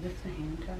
This a hand towel.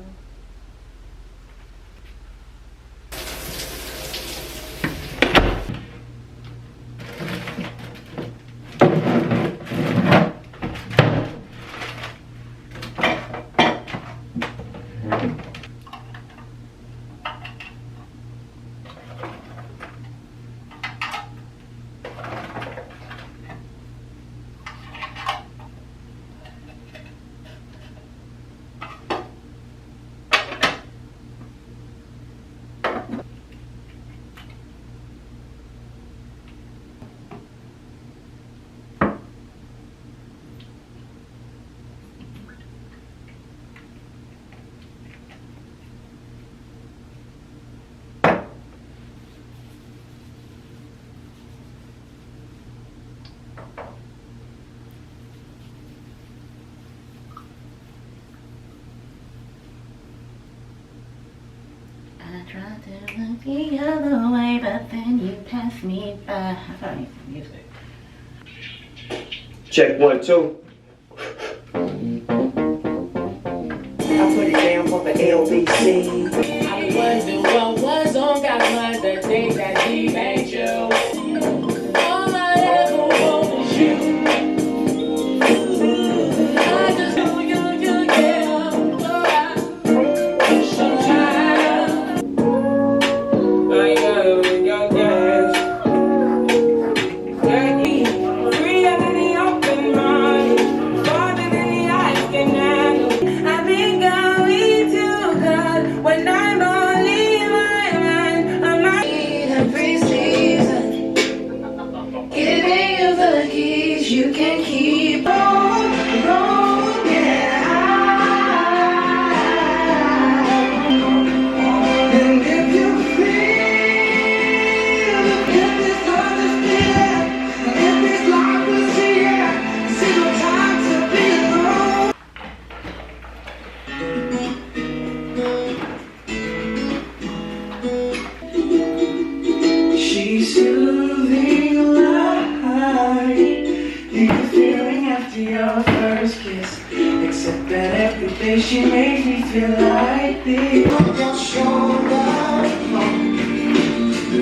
I tried to look the other way, but then you passed me by. I thought I needed some music. Check 1, 2. I put it down for the LBC. I wonder what was on God the day that he made you. All I ever want was you. I just know you get up. You can keep on, yeah. And if you feel, if this love is there, if this life was here, see no time to be alone. She's soothing light. You feeling after your first kiss, except that every day she makes me feel like this. On your shoulder,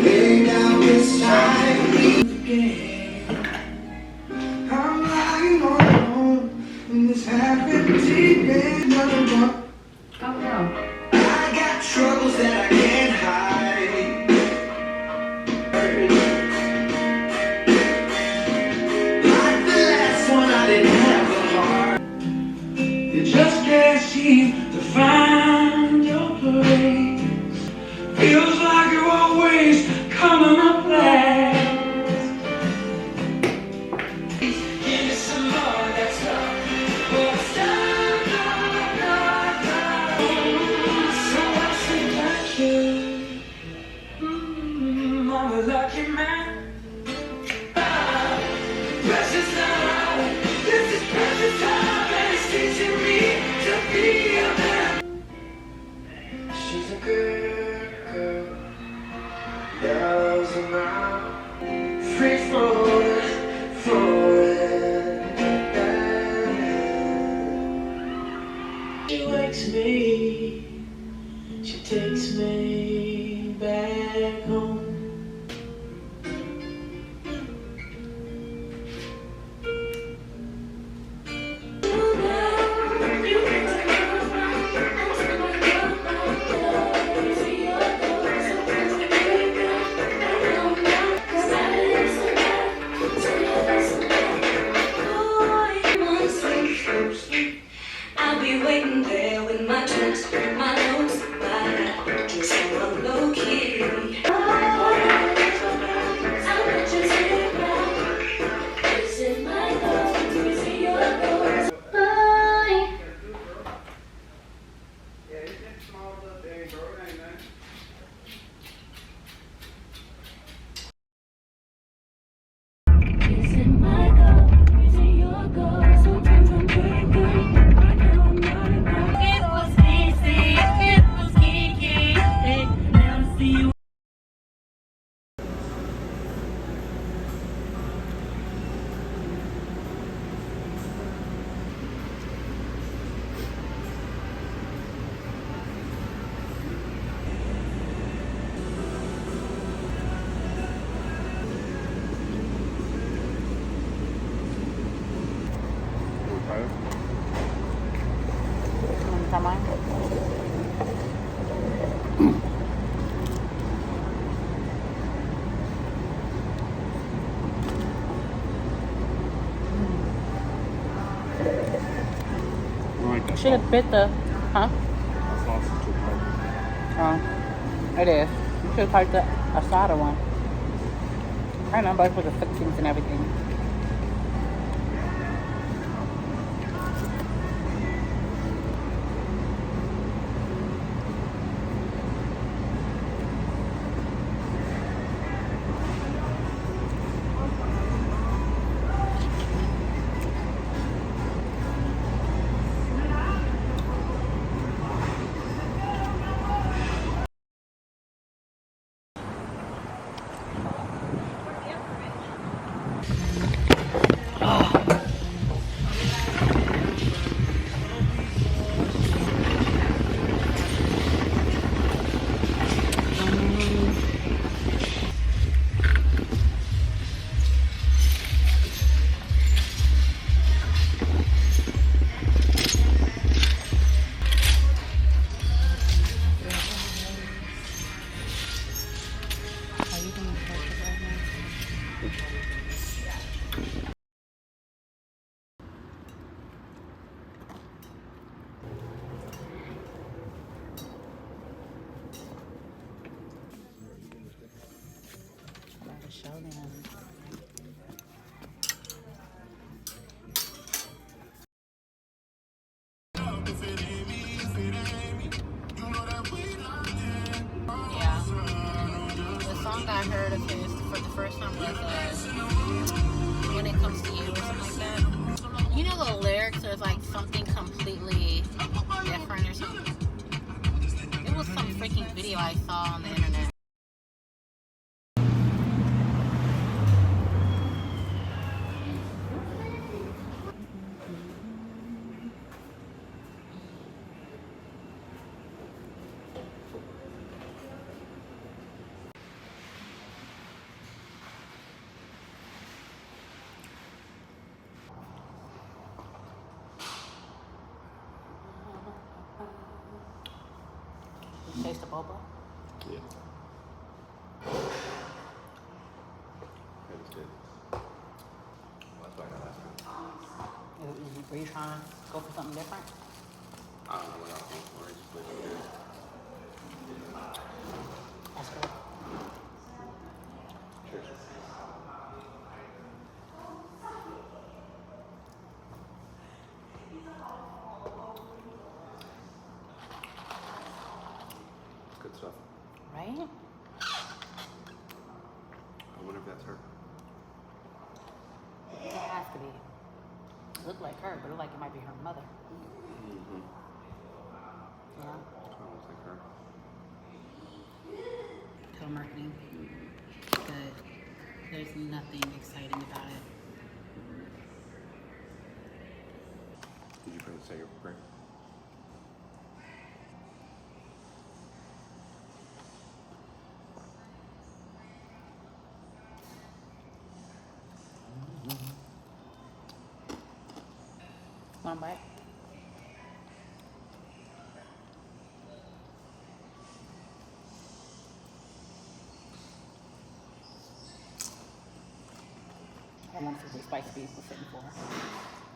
lay down beside me again. I'm lying all alone in this half-empty bed. Oh no. I got troubles that I can't hide. You just can't seem to find your place. Feels like you're always coming up last. Give me some more, that's all. Oh, stop, so I say thank you. I'm a lucky man. Precious time, this is precious time. Teaching me to be a man. She's a good girl, loves a man, free falling. She wakes me, she takes me back home. I'll be waiting there with my trunks, my notes, my just should have bit the, huh? That's not too hard. Oh, it is. You should have tried the asada one. I remember it with the fixings and everything. Show them. Yeah. The song I heard of his for the first time was When It Comes to You or something like that. You know the lyrics are like something completely different or something. It was some freaking video I saw on the internet. You taste the boba? Yeah. That was good. Well, that's why I got last time. Were you trying to go for something different? I don't know what I was going for. I just played it good. That's good. Cheers. Good stuff. Right? I wonder if that's her. It has to be. It looked like her, but it looked like it might be her mother. Mm-hmm. Yeah. Kind of looks like her. Telemarketing. But there's nothing exciting about it. Did you pray to say your prayer? One bite. I want to see what spice beef was sitting for.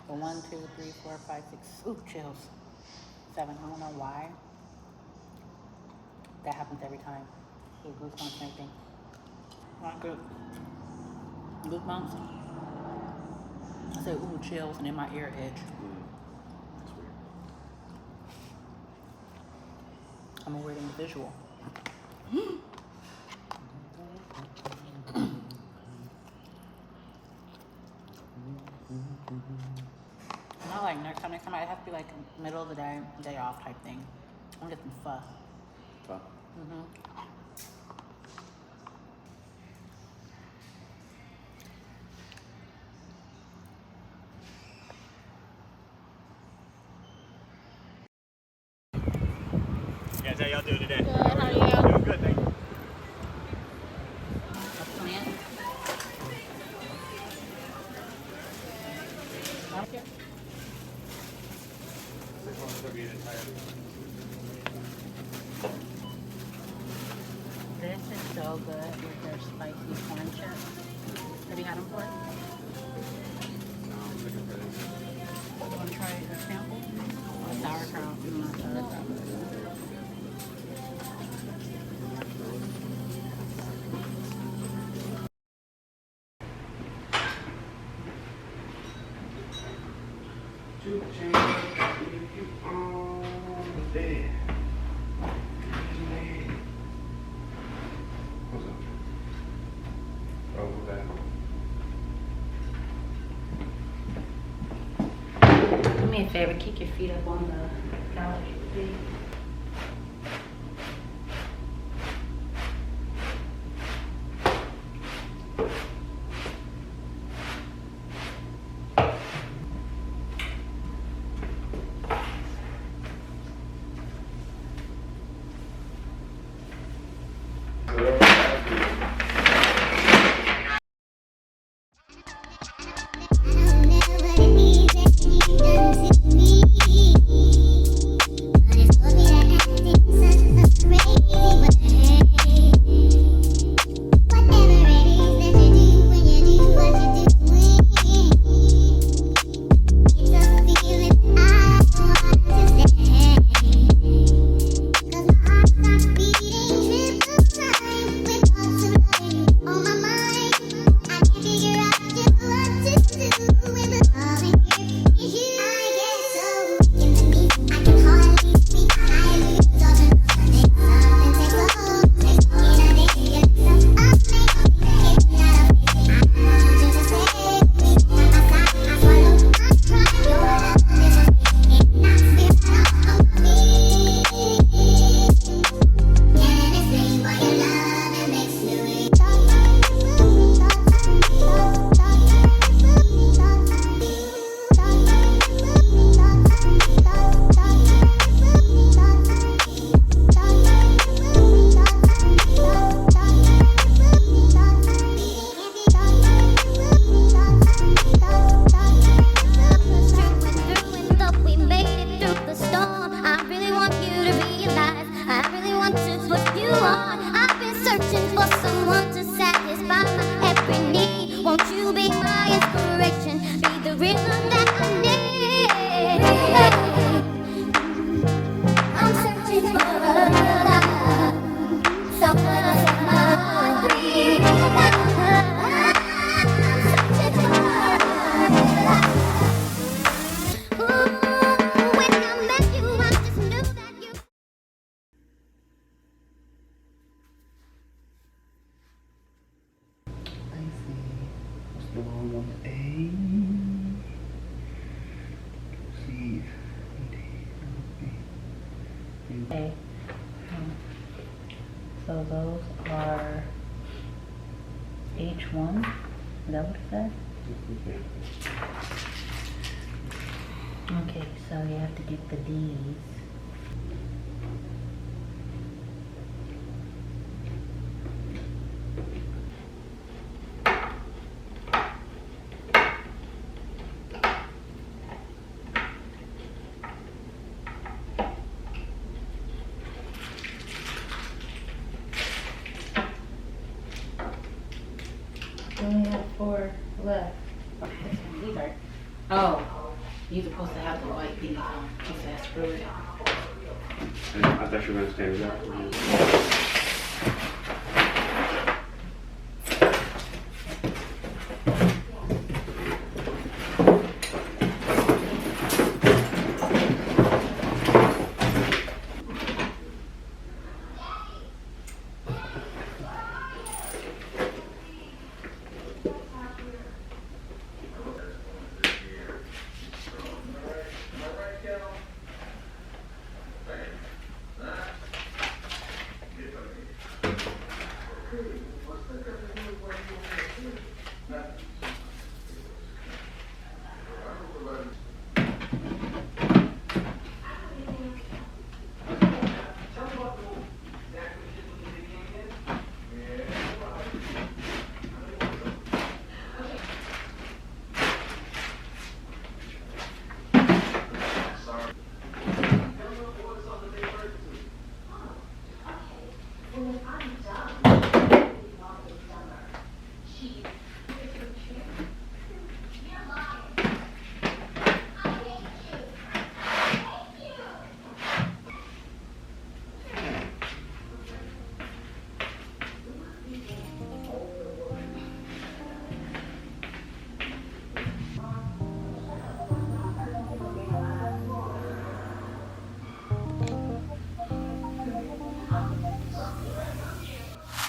So 1, 2, 3, 4, 5, 6. Ooh, chills. 7. I don't know why. That happens every time. So goosebumps and everything. Not good. Goosebumps. I say ooh, chills, and in my ear itch. That's weird. I'm a weird individual. Not like next time it has to be like middle of the day off type thing. I'm gonna get some pho. Huh? Guys, how y'all doing today? Good, how are you? Doing good, thank you. A plant. Okay. This is so good with their spicy corn chips. Have you had them before? No, I'm looking for this. You want to try a sample? Sour me a favor, keep your feet up on the couch, please. Okay. So those are H1. Is that what it said? Okay, so you have to get the D's. You only have 4 left. These are. Oh, you're supposed to have the white things on. Just ask for it. I thought you were going to stand it up.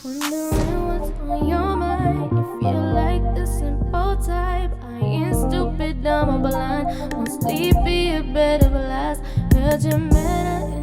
Wondering what's on your mind. If you like the simple type, I ain't stupid, dumb, or blind. Won't sleep be a bed of lies. Heard your man